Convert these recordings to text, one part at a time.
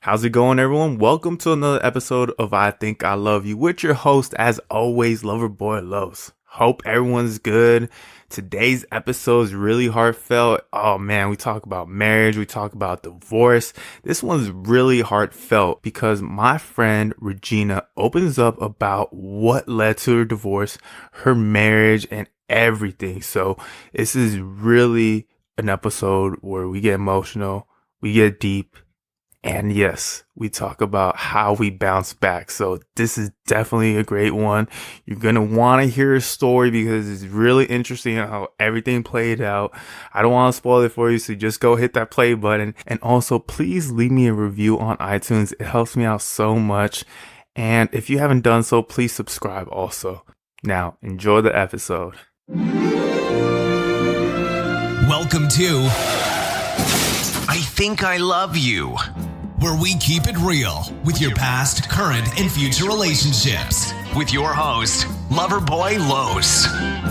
How's it going, everyone? Welcome to another episode of I Think I Love You with your host, as always, Loverboy Los. Hope everyone's good. Today's episode is really heartfelt. Oh man, we talk about marriage, we talk about divorce. This one's really heartfelt because my friend Regina opens up about what led to her divorce, her marriage, and everything. So this is really an episode where we get emotional, we get deep. And yes, we talk about how we bounce back. So this is definitely a great one. You're going to want to hear a story because it's really interesting how everything played out. I don't want to spoil it for you, so just go hit that play button. And also, please leave me a review on iTunes. It helps me out so much. And if you haven't done so, please subscribe also. Now, enjoy the episode. Welcome to I Think I Love You, where we keep it real with your past, current, and future relationships. With your host, Loverboy Los.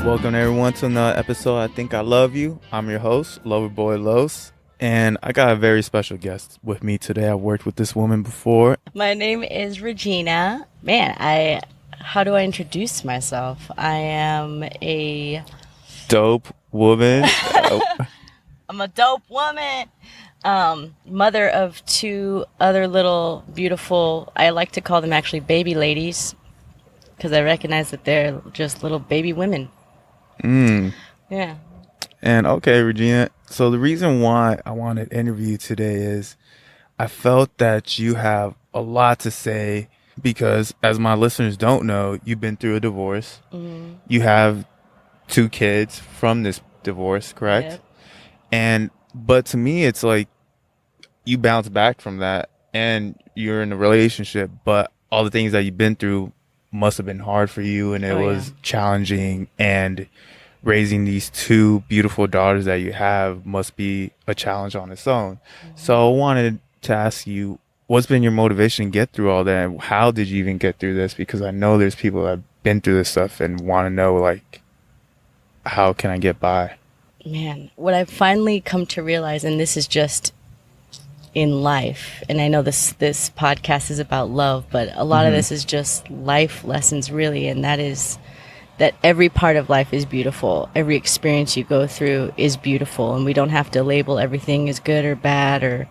Welcome everyone to another episode I Think I Love You. I'm your host, Loverboy Los. And I got a very special guest with me today. I worked with this woman before. My name is Regina. Man, how do I introduce myself? I am a Dope woman. I'm a dope woman. Mother of two other little beautiful, I like to call them actually baby ladies, because I recognize that they're just little baby women. Yeah. And okay, Regina. So the reason why I wanted to interview you today is I felt that you have a lot to say because, as my listeners don't know, you've been through a divorce. Mm-hmm. You have 2 kids from this divorce, correct? Yep. But to me, it's like you bounce back from that and you're in a relationship, but all the things that you've been through must have been hard for you, and it was challenging, and raising these 2 beautiful daughters that you have must be a challenge on its own. Mm-hmm. So I wanted to ask you, what's been your motivation to get through all that, and how did you even get through this? Because I know there's people that have been through this stuff and want to know, like, how can I get by? Man, what I've finally come to realize, and this is just in life, and I know this podcast is about love, but a lot of this is just life lessons, really, and that is that every part of life is beautiful. Every experience you go through is beautiful, and we don't have to label everything as good or bad or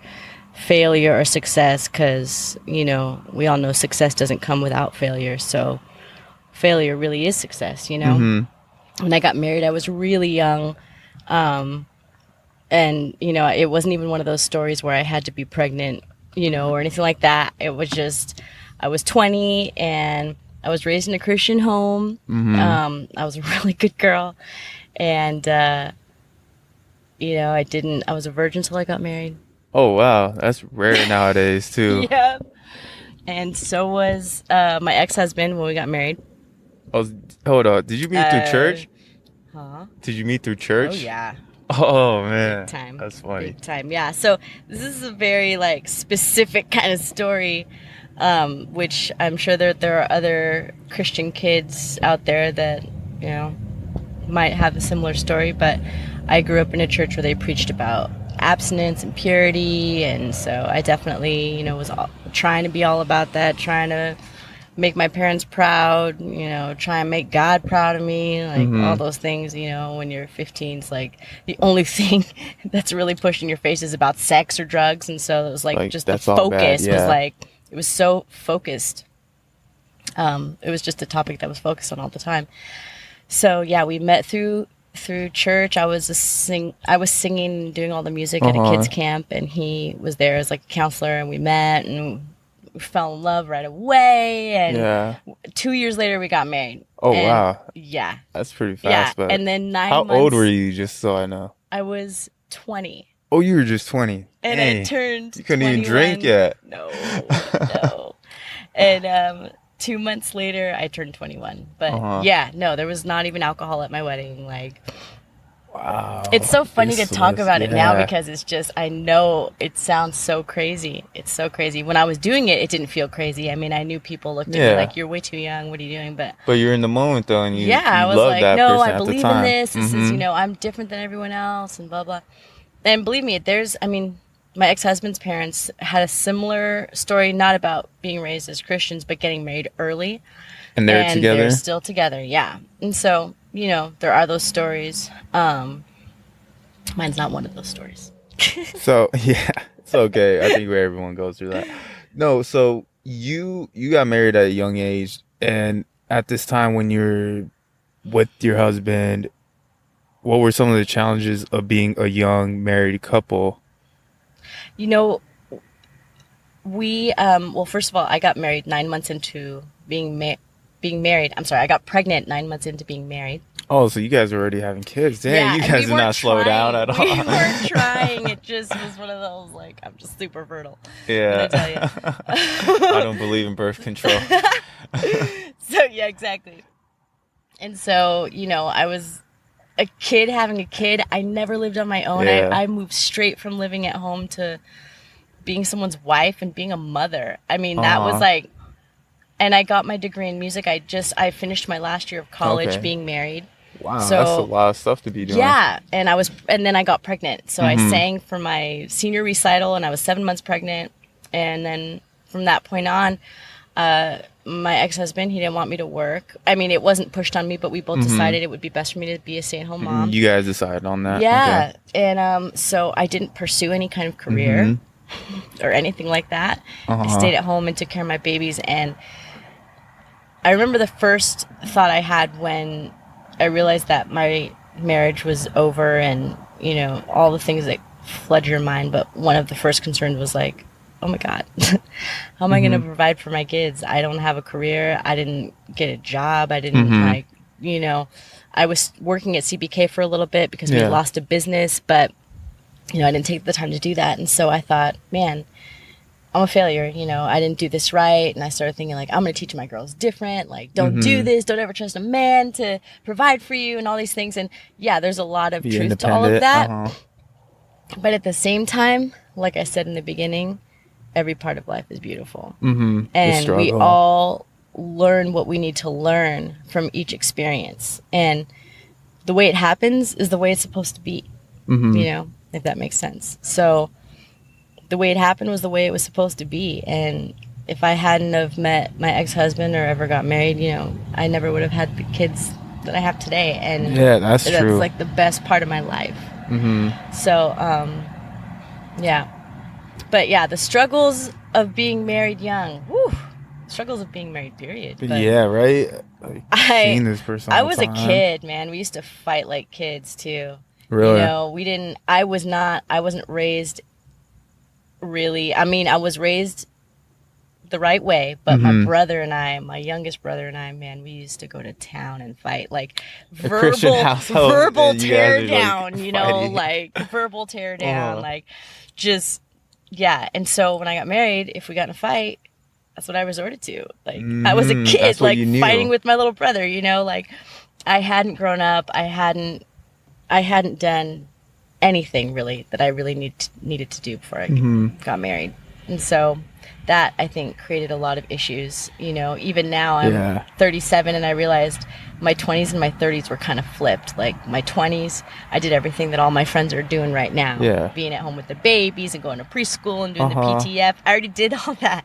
failure or success, because, you know, we all know success doesn't come without failure, so failure really is success, you know? Mm-hmm. When I got married, I was really young. And, you know, it wasn't even one of those stories where I had to be pregnant, you know, or anything like that. It was just, I was 20 and I was raised in a Christian home. Mm-hmm. I was a really good girl. And, you know, I was a virgin till I got married. Oh, wow. That's rare nowadays, too. Yeah. And so was my ex-husband when we got married. Oh, hold on. Did you meet through church? Huh? Did you meet through church? Oh, yeah. Oh, man. Big time. That's funny. Big time, yeah. So this is a very, like, specific kind of story, which I'm sure that there are other Christian kids out there that, you know, might have a similar story, but I grew up in a church where they preached about abstinence and purity, and so I definitely, you know, was trying to be all about that, trying to make my parents proud, you know, try and make God proud of me, like all those things, you know, when you're 15, it's like the only thing that's really pushed in your face is about sex or drugs. And so it was like just the focus was like, it was so focused. It was just a topic that was focused on all the time. So yeah, we met through church. I was singing and doing all the music at a kids camp, and he was there as like a counselor, and we met and we fell in love right away, and 2 years later we got married. Oh, wow. Yeah. That's pretty fast. Yeah. But and then 9 how months. old were you, just so I know? I was 20. Oh, you were just 20. And Dang. I turned You couldn't 21. even drink yet. No. And 2 months later, I turned 21. But yeah, no, there was not even alcohol at my wedding. Like, wow. It's so funny to talk about it now because it's just, I know it sounds so crazy. It's so crazy. When I was doing it, it didn't feel crazy. I mean, I knew people looked at me like, you're way too young. What are you doing? But you're in the moment, though, and you I was love like, that no, person I at the believe in time. this. This is, you know, I'm different than everyone else and blah, blah. And believe me, my ex-husband's parents had a similar story, not about being raised as Christians, but getting married early. And they're together? They're still together, yeah. And so, there are those stories. Mine's not one of those stories. So, yeah, it's okay. I think everyone goes through that. No, so you got married at a young age, and at this time when you're with your husband, what were some of the challenges of being a young married couple? We, well, first of all, I got married 9 months into being married. I'm sorry, I got pregnant 9 months into being married. Oh, so you guys were already having kids. Damn, Yeah, you and guys did not slow down at all. We weren't trying. It just was one of those, like, I'm just super fertile. Yeah. Let me tell you. I don't believe in birth control. So, yeah, exactly. And so, I was a kid having a kid. I never lived on my own. Yeah. I moved straight from living at home to being someone's wife and being a mother. I mean, that was like, and I got my degree in music. I finished my last year of college being married. Wow, So, that's a lot of stuff to be doing. Yeah, and then I got pregnant. So I sang for my senior recital, and I was 7 months pregnant. And then from that point on, my ex-husband, he didn't want me to work. I mean, it wasn't pushed on me, but we both decided it would be best for me to be a stay-at-home mom. You guys decided on that? Yeah, Okay. and so I didn't pursue any kind of career or anything like that. I stayed at home and took care of my babies. And I remember the first thought I had when I realized that my marriage was over and, all the things that flood your mind. But one of the first concerns was like, oh my God, how am I going to provide for my kids? I don't have a career. I didn't get a job. I didn't I was working at CBK for a little bit because we had lost a business, but, I didn't take the time to do that. And so I thought, man, I'm a failure. I didn't do this right. And I started thinking, like, I'm going to teach my girls different. Like, don't do this. Don't ever trust a man to provide for you and all these things. And yeah, there's a lot of truth to all of that. But at the same time, like I said in the beginning, every part of life is beautiful. And we all learn what we need to learn from each experience. And the way it happens is the way it's supposed to be, if that makes sense. So the way it happened was the way it was supposed to be. And if I hadn't have met my ex-husband or ever got married, I never would have had the kids that I have today. And yeah, that's true. That's like the best part of my life. So, yeah. But yeah, the struggles of being married young. Whew, struggles of being married, period. But yeah, right? Like, seeing this person all I the was time. a kid, man. We used to fight like kids too. Really? I wasn't raised really. I mean, I was raised the right way, but my brother and I, my youngest brother and I, man, we used to go to town and fight, like verbal tear down, like verbal tear down, like just, yeah. And so when I got married, if we got in a fight, that's what I resorted to. Like I was a kid, like fighting with my little brother, like I hadn't grown up. I hadn't done anything really that I really needed to do before I got married. And so that, I think, created a lot of issues. Even now I'm 37 and I realized my 20s and my 30s were kind of flipped. Like my 20s, I did everything that all my friends are doing right now. Yeah. Being at home with the babies and going to preschool and doing the PTF. I already did all that.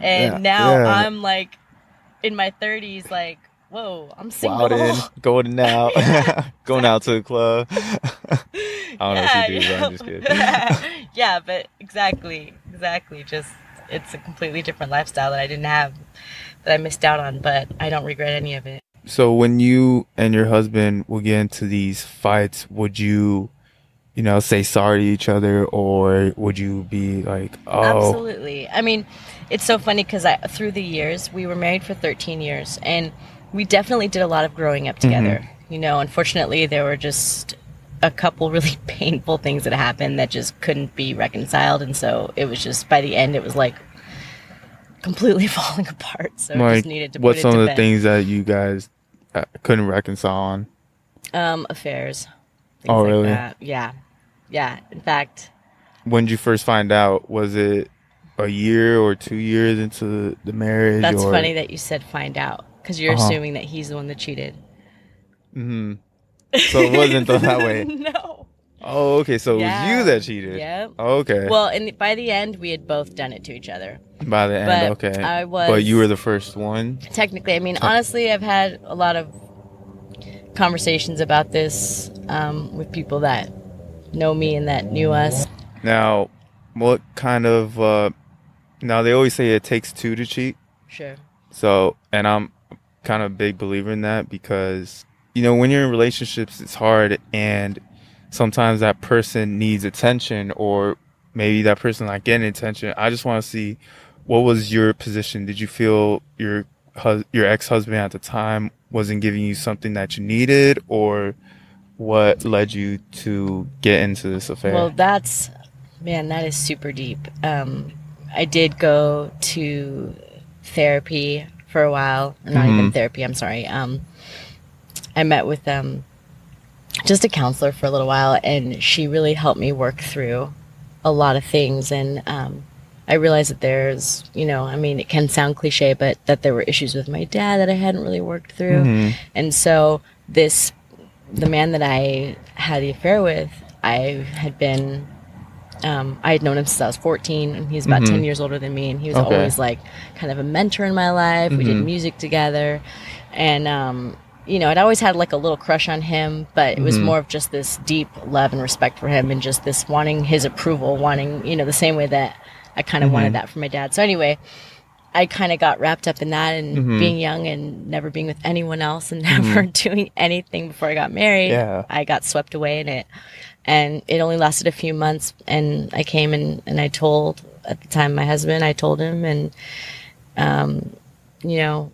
And now I'm like in my 30s, like, whoa, I'm single. Going out, going out to the club. I don't know what you do, but I'm just kidding. Yeah, but exactly. Just, it's a completely different lifestyle that I didn't have, that I missed out on, but I don't regret any of it. So when you and your husband will get into these fights, would you, say sorry to each other, or would you be like, oh? Absolutely. I mean, it's so funny because through the years, we were married for 13 years, and we definitely did a lot of growing up together. Unfortunately, there were just a couple really painful things that happened that just couldn't be reconciled. And so it was just, by the end, it was like completely falling apart. So like, it just needed to put what's it some to of the bed. things that you guys couldn't reconcile on? Affairs. Things Oh, like really? that. Yeah. Yeah. In fact, When did you first find out? Was it a year or 2 years into the marriage? that's funny that you said find out, because you're assuming that he's the one that cheated. So it wasn't that way. No. Oh, okay. So it was Yeah. you that cheated. Yep. Okay. Well, and by the end, we had both done it to each other. By the end, but okay. I But you was- were the first one. Technically, I mean, honestly, I've had a lot of conversations about this with people that know me and that knew us. Now, what kind of? Now they always say it takes two to cheat. Sure. So, and I'm kind of a big believer in that because, you know, when you're in relationships, it's hard, and sometimes that person needs attention, or maybe that person not getting attention. I just want to see, what was your position? Did you feel your ex-husband at the time wasn't giving you something that you needed, or what led you to get into this affair? Well, that is super deep. I did go to therapy for a while. Not even therapy, I'm sorry. I met with just a counselor for a little while, and she really helped me work through a lot of things. And I realized that there's, you know, I mean, it can sound cliche, but that there were issues with my dad that I hadn't really worked through. And so the man that I had the affair with, I had known him since I was 14, and he's about 10 years older than me, and he was Okay. always like kind of a mentor in my life. We did music together, and you know, I'd always had like a little crush on him, but it was more of just this deep love and respect for him, and just this wanting his approval, wanting, you know, the same way that I kind of wanted that for my dad. So anyway, I kind of got wrapped up in that, and being young and never being with anyone else and never doing anything before I got married. Yeah. I got swept away in it. And it only lasted a few months, and I came and I told, at the time, my husband. I told him, and you know,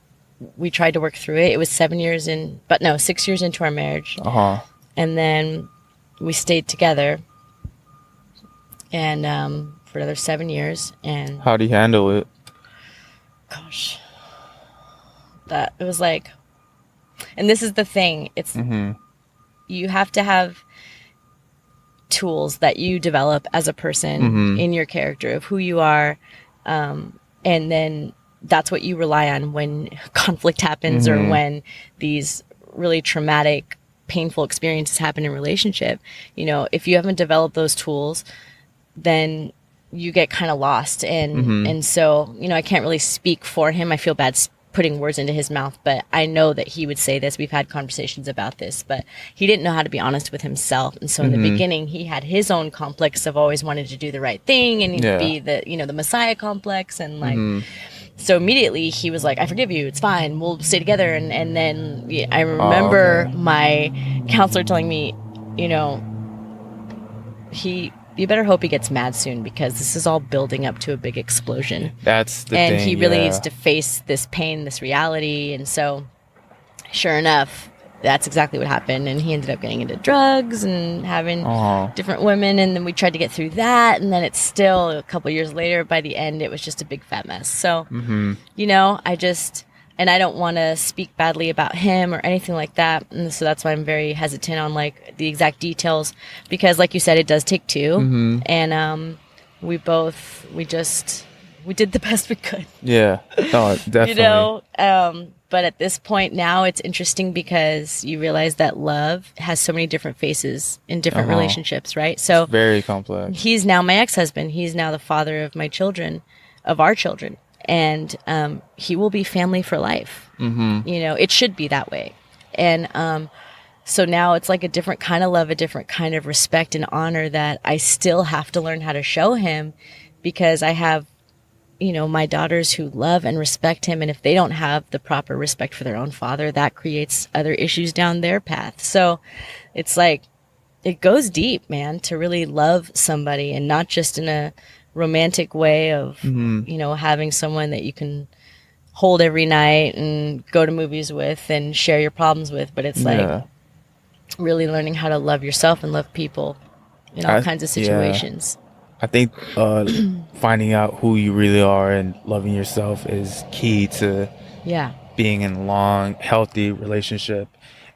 we tried to work through it. It was 6 years into our marriage, and then we stayed together, and for another 7 years. And How do you handle it? gosh, that it was like, and this is the thing. It's you have to have tools that you develop as a person in your character of who you are, and then that's what you rely on when conflict happens or when these really traumatic, painful experiences happen in relationship. You know, if you haven't developed those tools, then you get kind of lost. And so, you know, I can't really speak for him. I feel bad putting words into his mouth, but I know that he would say this. We've had conversations about this, but he didn't know how to be honest with himself. And so in the beginning, he had his own complex of always wanted to do the right thing and be the, you know, the Messiah complex. And like, so immediately he was like, I forgive you. It's fine. We'll stay together. And then I remember my counselor telling me, you know, you better hope he gets mad soon, because this is all building up to a big explosion. That's the And thing, he really yeah. needs to face this pain, this reality. And so, sure enough, that's exactly what happened. And he ended up getting into drugs and having different women. And then we tried to get through that. And then it's still a couple years later, by the end, it was just a big fat mess. So, you know, and I don't want to speak badly about him or anything like that. And so that's why I'm very hesitant on like the exact details, because like you said, it does take two. And we did the best we could. Yeah. No, definitely. You know, but at this point now it's interesting because you realize that love has so many different faces in different relationships, right? So Very complex. he's now my ex-husband. He's now the father of my children, of our children. And he will be family for life. You know, it should be that way. And so now it's like a different kind of love, a different kind of respect and honor that I still have to learn how to show him, because I have, you know, my daughters who love and respect him. And if they don't have the proper respect for their own father, that creates other issues down their path. So it's like, it goes deep, man, to really love somebody, and not just in a romantic way of, you know, having someone that you can hold every night and go to movies with and share your problems with. But it's like really learning how to love yourself and love people in all kinds of situations. I think finding out who you really are and loving yourself is key to being in a long, healthy relationship.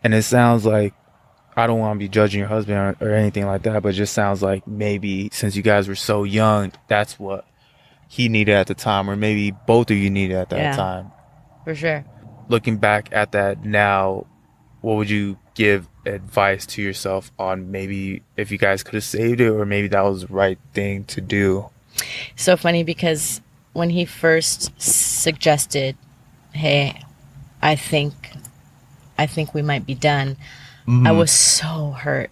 And it sounds like, I don't want to be judging your husband or anything like that, but it just sounds like maybe since you guys were so young, that's what he needed at the time, or maybe both of you needed at that time. For sure. Looking back at that now, what would you give advice to yourself on maybe if you guys could have saved it or maybe that was the right thing to do? So funny because when he first suggested, hey, I think we might be done, I was so hurt.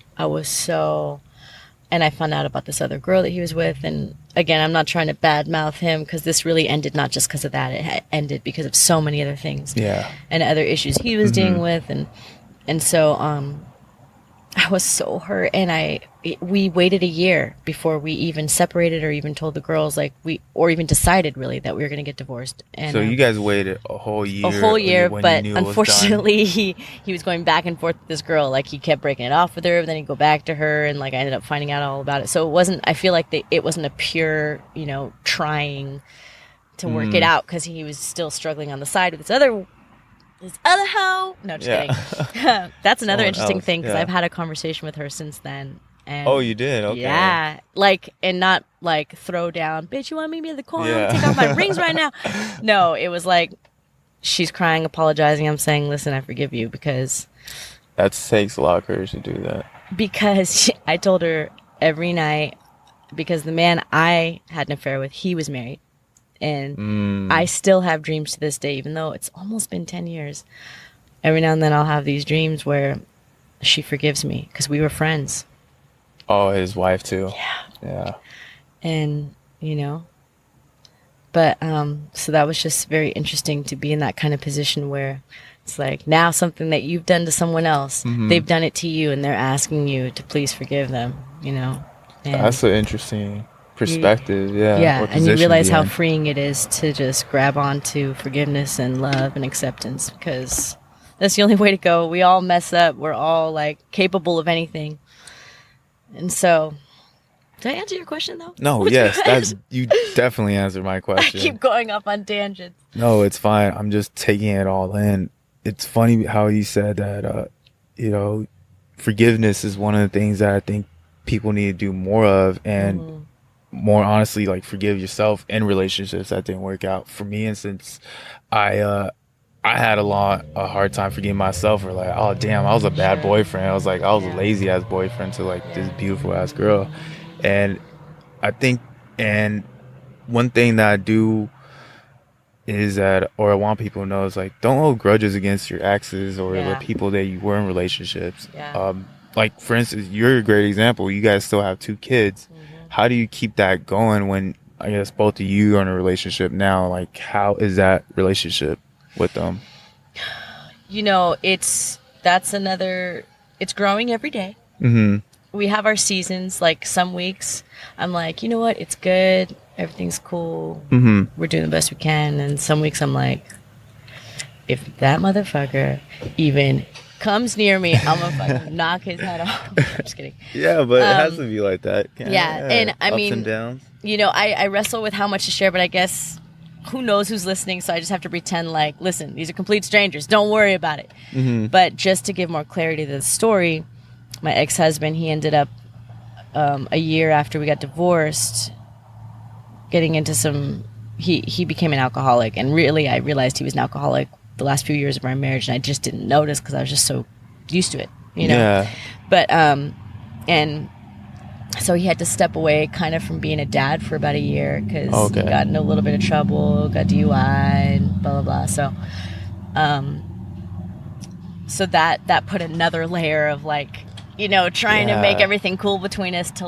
And I found out about this other girl that he was with. And again, I'm not trying to badmouth him because this really ended not just because of that. It ended because of so many other things. Yeah. And other issues he was dealing with. And so I was so hurt. And we waited a year before we even separated or even told the girls, or even decided really that we were going to get divorced. And so you guys waited a whole year. But unfortunately he was going back and forth with this girl. Like he kept breaking it off with her, but then he'd go back to her, and like I ended up finding out all about it. So I feel like it wasn't a pure, trying to work it out, because he was still struggling on the side with this other hoe. No, just kidding. That's another interesting thing, because I've had a conversation with her since then. And oh, you did? Okay. Yeah. And not throw down, bitch, you want me to be at the corner? Yeah. Take off my rings right now. No, it was like, she's crying, apologizing. I'm saying, listen, I forgive you, because... That takes a lot of courage to do that. Because I told her every night, because the man I had an affair with, he was married. And I still have dreams to this day, even though it's almost been 10 years. Every now and then I'll have these dreams where she forgives me, because we were friends. Oh, his wife too. Yeah. And, but, so that was just very interesting to be in that kind of position where it's like, now something that you've done to someone else, they've done it to you, and they're asking you to please forgive them, And that's an interesting perspective. Yeah. And you realize how freeing it is to just grab onto forgiveness and love and acceptance, because that's the only way to go. We all mess up. We're all capable of anything. And so, did I answer your question though? No, yes, you definitely answered my question. I keep going off on tangents. No, it's fine. I'm just taking it all in. It's funny how you said that, forgiveness is one of the things that I think people need to do more of, and more honestly, forgive yourself in relationships that didn't work out. For me, instance, I had a hard time forgiving myself for oh damn, I was a bad boyfriend. I was a lazy ass boyfriend to this beautiful ass girl. And I think, and one thing that I do is that, or I want people to know, is don't hold grudges against your exes or the people that you were in relationships. For instance, you're a great example. You guys still have 2 kids. How do you keep that going when, I guess, both of you are in a relationship now? How is that relationship with them? It's growing every day. We have our seasons. Some weeks I'm you know what, it's good, everything's cool, we're doing the best we can. And some weeks I'm if that motherfucker even comes near me, I'm gonna fucking knock his head off. I'm just kidding. Yeah, but it has to be like that. And I ups mean, and downs. I wrestle with how much to share, but I guess who knows who's listening, so I just have to pretend listen, these are complete strangers, don't worry about it. But just to give more clarity to the story, my ex-husband, he ended up a year after we got divorced getting into he became an alcoholic, and really I realized he was an alcoholic the last few years of our marriage, and I just didn't notice because I was just so used to it, Yeah. But and so he had to step away kind of from being a dad for about a year, because he got in a little bit of trouble, got DUI, and blah, blah, blah. So, so that put another layer of trying to make everything cool between us to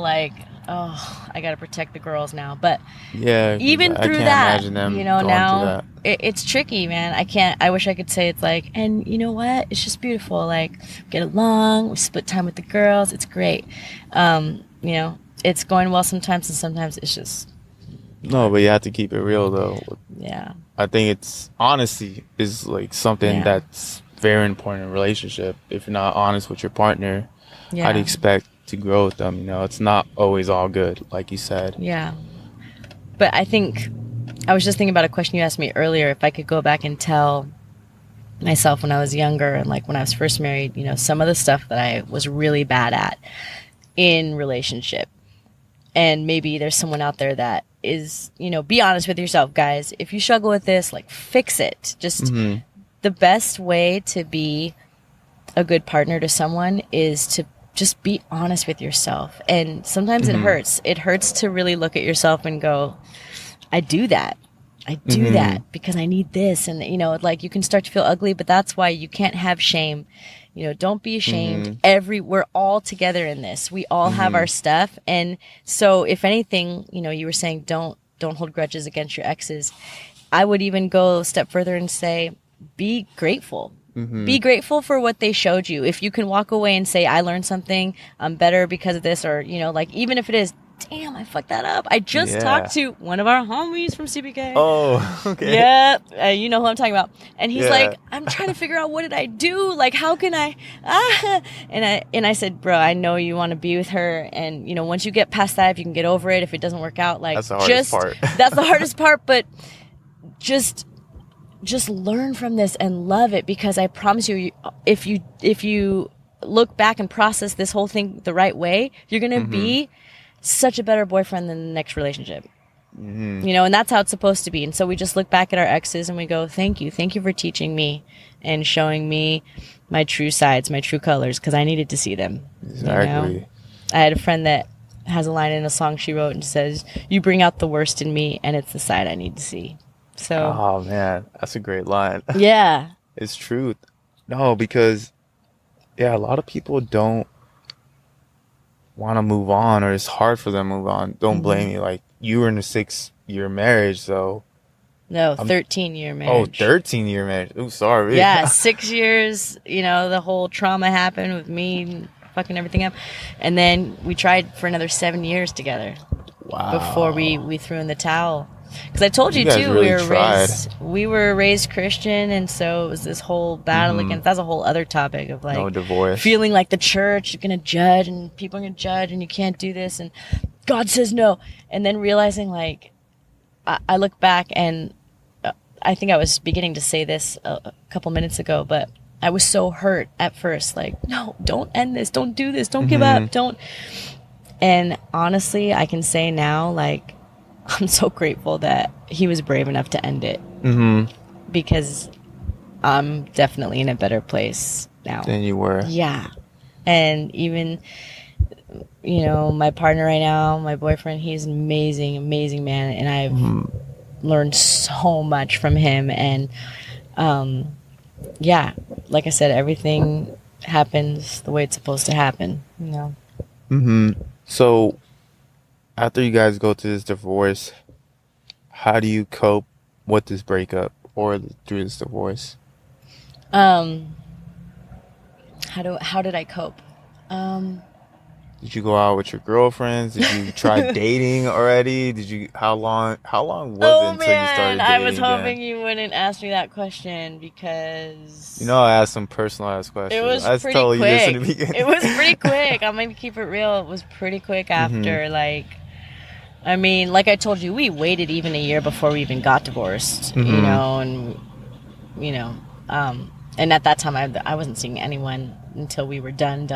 I got to protect the girls now. But even through that, now it's tricky, man. I wish I could say it's and you know what? It's just beautiful. Get along, we split time with the girls. It's great. It's going well sometimes, and sometimes it's just... No, but you have to keep it real, though. Yeah. I think it's honesty is something that's very important in a relationship. If you're not honest with your partner, how do you expect to grow with them? It's not always all good, like you said. Yeah. But I think I was just thinking about a question you asked me earlier. If I could go back and tell myself when I was younger and when I was first married, some of the stuff that I was really bad at in relationship. And maybe there's someone out there that is, be honest with yourself, guys. If you struggle with this, fix it. Just the best way to be a good partner to someone is to just be honest with yourself. And sometimes it hurts. It hurts to really look at yourself and go, I do that. I do that because I need this. And, you know, like you can start to feel ugly, but that's why you can't have shame. You know, don't be ashamed. We're all together in this. We all have our stuff. And so if anything, you know, you were saying don't hold grudges against your exes. I would even go a step further and say, be grateful. Be grateful for what they showed you. If you can walk away and say, I learned something, I'm better because of this, or, you know, like even if it is, damn, I fucked that up. I just talked to one of our homies from CBK. Oh, okay. Yeah, you know who I'm talking about. And he's like, I'm trying to figure out what did I do? Like, how can I? And I said, bro, I know you want to be with her, and you know, once you get past that, if you can get over it, if it doesn't work out, like that's the hardest part. That's the hardest part, but just learn from this and love it, because I promise you, if you look back and process this whole thing the right way, you're gonna be such a better boyfriend than the next relationship. You know, and that's how it's supposed to be. And so we just look back at our exes and we go, thank you for teaching me and showing me my true sides, my true colors, because I needed to see them. Exactly. You know? I had a friend that has a line in a song she wrote and says, you bring out the worst in me and it's the side I need to see. So, oh man, that's a great line. Yeah. It's truth. No, because a lot of people don't want to move on, or it's hard for them to move on. Don't blame you. Like, you were in a 6-year marriage, so. No, 13-year marriage. Oh, 13-year marriage. Oh, sorry. Yeah, 6 years, you know, the whole trauma happened with me fucking everything up. And then we tried for another 7 years together. Wow. Before we threw in the towel. Because I told you guys too, really we were raised Christian, and so it was this whole battle against. That's a whole other topic of like no divorce, feeling like the church is gonna judge and people are gonna judge and you can't do this and God says no, and then realizing like I look back and I think I was beginning to say this a couple minutes ago, but I was so hurt at first, like no, don't end this, don't do this, don't give up, don't. And honestly, I can say now, like, I'm so grateful that he was brave enough to end it. Because I'm definitely in a better place now than you were. Yeah. And even, you know, my partner right now, my boyfriend, he's an amazing man. And I've learned so much from him. And, yeah, like I said, everything happens the way it's supposed to happen, you know? So, after you guys go through this divorce, how do you cope with this breakup or through this divorce? How did I cope? Did you go out with your girlfriends? Did you try dating already? How long was it until you started dating I was again? hoping you wouldn't ask me that question, because You know, I asked some personalized questions. it was I pretty told you this in quick. the beginning. It was pretty quick. I'm gonna keep it real. It was pretty quick after, like, I mean, like I told you, we waited even a year before we even got divorced, you know, and, you know, and at that time I wasn't seeing anyone until we were done.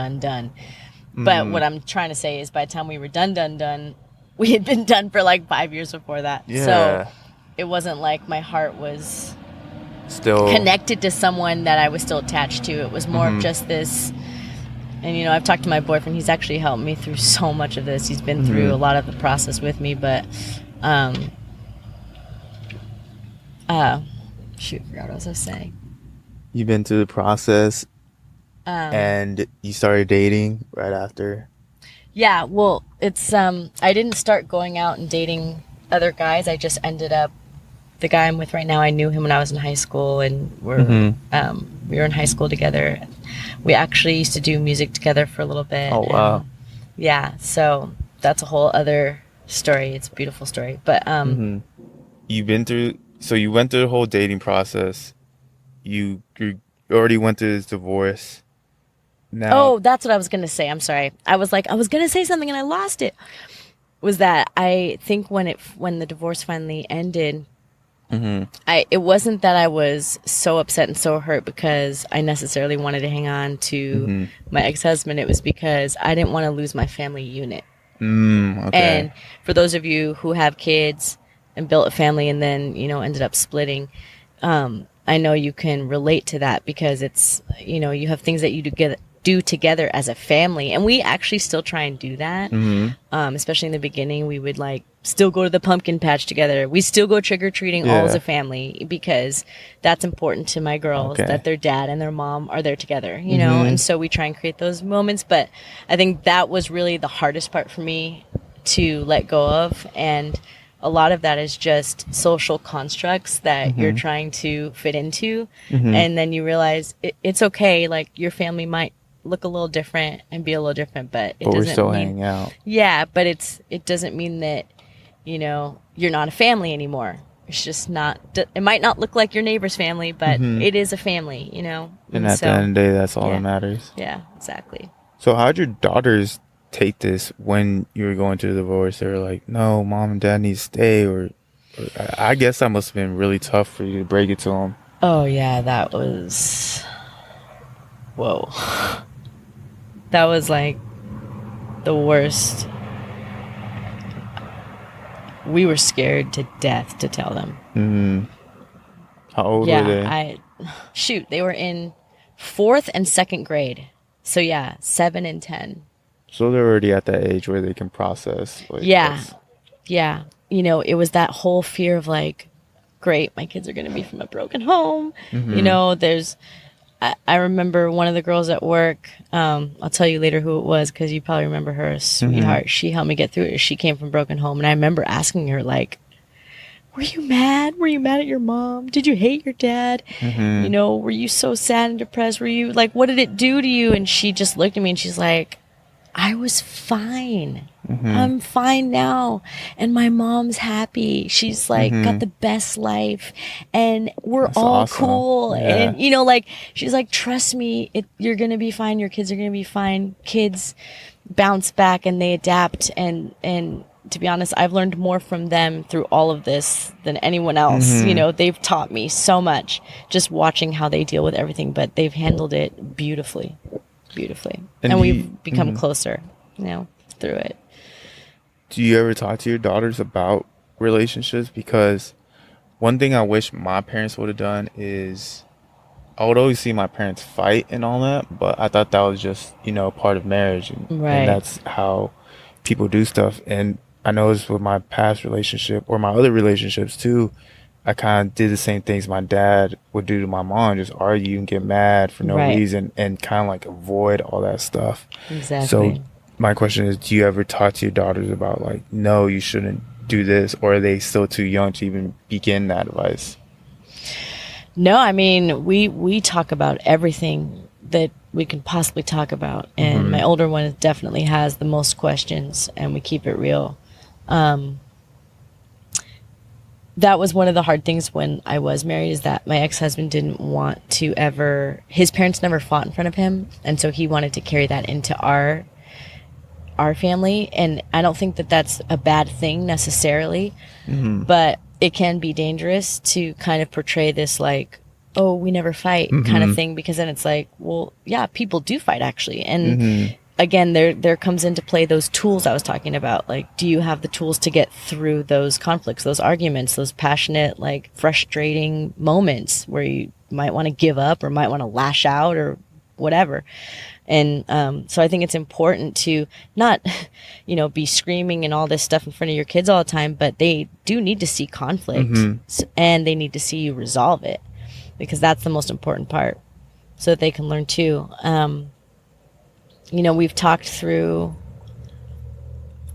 But what I'm trying to say is by the time we were done, we had been done for like 5 years before that. Yeah. So it wasn't like my heart was Still connected to someone that I was still attached to. It was more of just this. And, you know, I've talked to my boyfriend. He's actually helped me through so much of this. He's been through a lot of the process with me. But, shoot, I forgot what I was saying. You've been through the process, and you started dating right after. Yeah, well, it's, I didn't start going out and dating other guys. I just ended up, the guy I'm with right now, I knew him when I was in high school, and we were in high school together. We actually used to do music together for a little bit. Oh, wow. Yeah, so that's a whole other story. It's a beautiful story. But You went through the whole dating process. You already went through this divorce. Now, oh, that's what I was going to say. I'm sorry. I was going to say something and I lost it. Was that I think when the divorce finally ended, it wasn't that I was so upset and so hurt because I necessarily wanted to hang on to my ex-husband. It was because I didn't want to lose my family unit. Okay. And for those of you who have kids and built a family and then, you know, ended up splitting, I know you can relate to that because it's, you know, you have things that you do together as a family, and we actually still try and do that. Especially in the beginning, we would like still go to the pumpkin patch together. We still go trick-or-treating all as a family because that's important to my girls, that their dad and their mom are there together, you know? And so we try and create those moments. But I think that was really the hardest part for me to let go of. And a lot of that is just social constructs that you're trying to fit into. And then you realize it's okay. Like, your family might look a little different and be a little different, but it doesn't we're still mean, hanging out. Yeah, but it doesn't mean that, you know, you're not a family anymore. It's just not, it might not look like your neighbor's family, but it is a family, you know? And at the end of the day, that's all that matters. Yeah, exactly. So how'd your daughters take this when you were going through the divorce? They were like, no, mom and dad need to stay, or I guess that must have been really tough for you to break it to them. Oh yeah, that was, whoa. That was like the worst. We were scared to death to tell them. How old were they? They were in 4th and 2nd grade. So yeah, 7 and 10. So they're already at that age where they can process. Like, yeah. You know, it was that whole fear of like, great, my kids are going to be from a broken home. You know, I remember one of the girls at work, I'll tell you later who it was because you probably remember her, sweetheart. She helped me get through it. She came from a broken home. And I remember asking her, like, were you mad? Were you mad at your mom? Did you hate your dad? You know, were you so sad and depressed? Were you like, what did it do to you? And she just looked at me and she's like, I was fine. I'm fine now. And my mom's happy. She's like got the best life. And we're That's all awesome. cool. Yeah. And, you know, like, she's like, trust me, you're going to be fine. Your kids are going to be fine. Kids bounce back and they adapt. And to be honest, I've learned more from them through all of this than anyone else. You know, they've taught me so much just watching how they deal with everything, but they've handled it beautifully. And we've become closer, you know, through it. Do you ever talk to your daughters about relationships? Because one thing I wish my parents would have done is, I would always see my parents fight and all that, but I thought that was just, you know, part of marriage. And that's how people do stuff. And I noticed with my past relationship or my other relationships too, I kind of did the same things my dad would do to my mom, just argue and get mad for no reason and kind of like avoid all that stuff. Exactly. So my question is, do you ever talk to your daughters about like, no, you shouldn't do this, or are they still too young to even begin that advice? No, I mean, we talk about everything that we can possibly talk about. And my older one definitely has the most questions, and we keep it real. That was one of the hard things when I was married, is that my ex-husband didn't want to his parents never fought in front of him. And so he wanted to carry that into our family. And I don't think that that's a bad thing necessarily, but it can be dangerous to kind of portray this like, oh, we never fight kind of thing, because then it's like, well, yeah, people do fight actually. And again, there comes into play those tools I was talking about. Like, do you have the tools to get through those conflicts, those arguments, those passionate, like frustrating moments where you might want to give up or might want to lash out or whatever. And so I think it's important to not, you know, be screaming and all this stuff in front of your kids all the time, but they do need to see conflict and they need to see you resolve it, because that's the most important part, so that they can learn too. You know, we've talked through,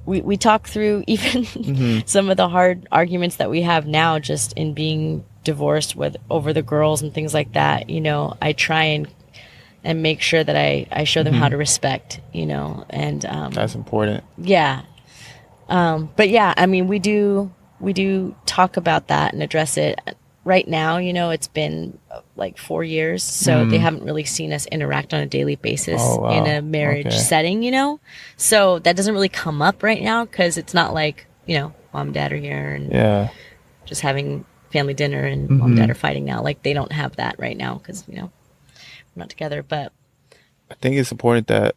we talk through even some of the hard arguments that we have now just in being divorced over the girls and things like that. You know, I try and make sure that I show them how to respect, you know, and that's important. Yeah. But yeah, I mean, we do talk about that and address it. Right now, you know, it's been like 4 years, so they haven't really seen us interact on a daily basis in a marriage setting, you know? So that doesn't really come up right now, because it's not like, you know, mom and dad are here and just having family dinner and mom and dad are fighting now. Like, they don't have that right now because, you know, we're not together. But I think it's important that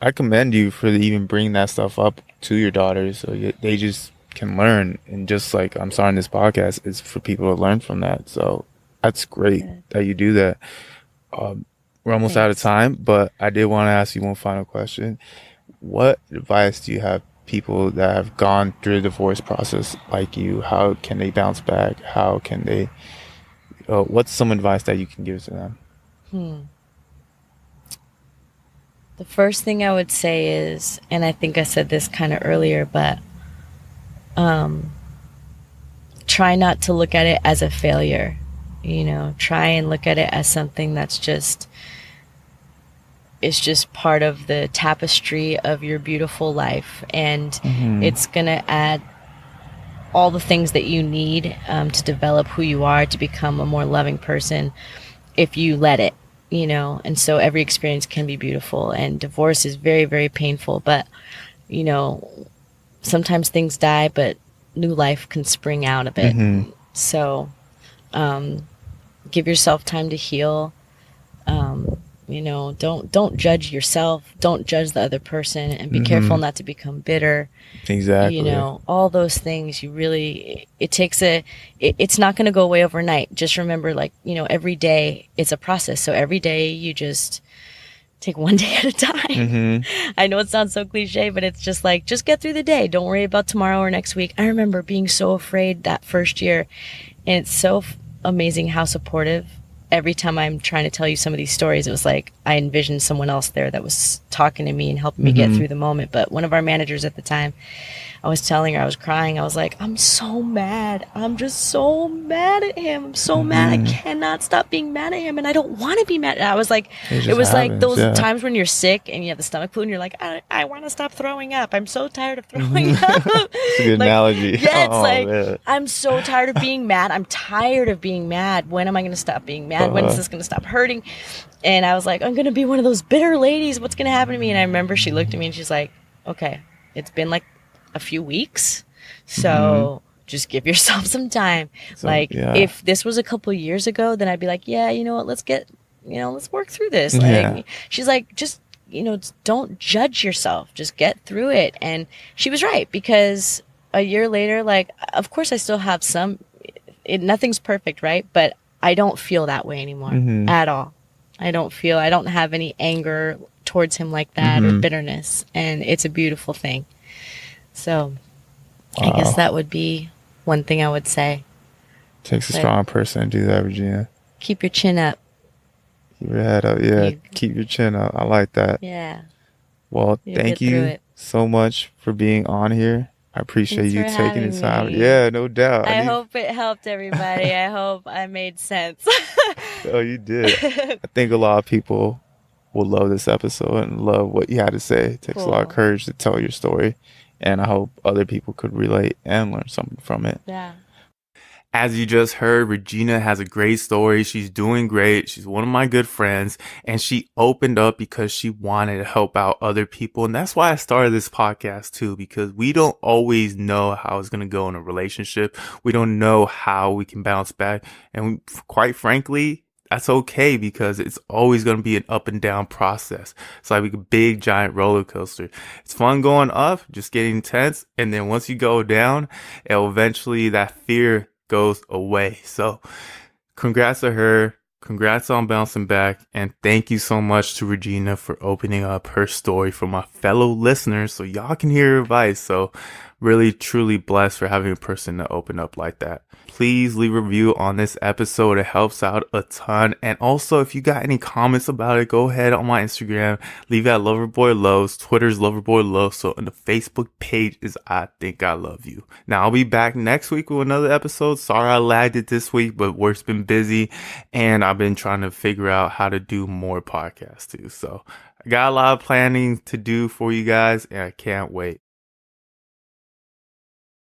I commend you for even bringing that stuff up to your daughters, so they just can learn. And just like I'm starting this podcast, is for people to learn from that. So That's great Good. that you do that. We're almost out of Thanks. time, but I did want to ask you one final question. What advice do you have people that have gone through the divorce process like you? How can they bounce back? How can they, what's some advice that you can give to them? The first thing I would say is, and I think I said this kind of earlier, but try not to look at it as a failure. Try and look at it as something that's it's just part of the tapestry of your beautiful life, and it's gonna add all the things that you need to develop who you are, to become a more loving person, if you let it. And so every experience can be beautiful, and divorce is very, very painful, but sometimes things die, but new life can spring out of it. So give yourself time to heal. Don't judge yourself, don't judge the other person, and be careful not to become bitter. Exactly. All those things. It's not going to go away overnight. Just remember, every day it's a process. So every day you just take one day at a time. I know it sounds so cliche, but it's just just get through the day. Don't worry about tomorrow or next week. I remember being so afraid that first year, and it's so amazing how supportive. Every time I'm trying to tell you some of these stories, it was like I envisioned someone else there that was talking to me and helping me get through the moment. But one of our managers at the time, I was telling her, I was crying. I was like, I'm so mad. I'm just so mad at him. I'm so mad. I cannot stop being mad at him. And I don't want to be mad. And I was like, it was like those times when you're sick and you have the stomach flu and you're like, I want to stop throwing up. I'm so tired of throwing up. It's a good analogy. Yeah, it's Man. I'm so tired of being mad. I'm tired of being mad. When am I going to stop being mad? When is this going to stop hurting? And I was like, I'm going to be one of those bitter ladies. What's going to happen to me? And I remember she looked at me and she's like, okay, it's been like a few weeks, so just give yourself some time. If this was a couple years ago, then I'd be like, yeah, you know what, let's work through this. She's like, just don't judge yourself, just get through it. And she was right, because a year later, of course I still have nothing's perfect, right? But I don't feel that way anymore at all. I don't have any anger towards him like that, or bitterness, and it's a beautiful thing. So I guess that would be one thing I would say. Takes a strong person to do that, Regina. Keep your chin up. Keep your head up. Yeah, keep your chin up. I like that. Yeah. Well, thank you so much for being on here. I appreciate you taking the time. Yeah, no doubt. I hope it helped everybody. I hope I made sense. Oh, you did. I think a lot of people will love this episode and love what you had to say. It takes a lot of courage to tell your story. And I hope other people could relate and learn something from it. Yeah. As you just heard, Regina has a great story. She's doing great. She's one of my good friends, and she opened up because she wanted to help out other people. And that's why I started this podcast too, because we don't always know how it's going to go in a relationship. We don't know how we can bounce back. And quite frankly, that's okay, because it's always going to be an up and down process. It's like a big giant roller coaster. It's fun going up, just getting tense. And then once you go down, eventually that fear goes away. So congrats to her. Congrats on bouncing back. And thank you so much to Regina for opening up her story for my fellow listeners so y'all can hear her advice. So really, truly blessed for having a person to open up like that. Please leave a review on this episode. It helps out a ton. And also, if you got any comments about it, go ahead on my Instagram. Leave it at LoverboyLoves. Twitter's LoverboyLoves. And the Facebook page is I Think I Love You. Now, I'll be back next week with another episode. Sorry I lagged it this week, but work's been busy. And I've been trying to figure out how to do more podcasts too. So I got a lot of planning to do for you guys, and I can't wait.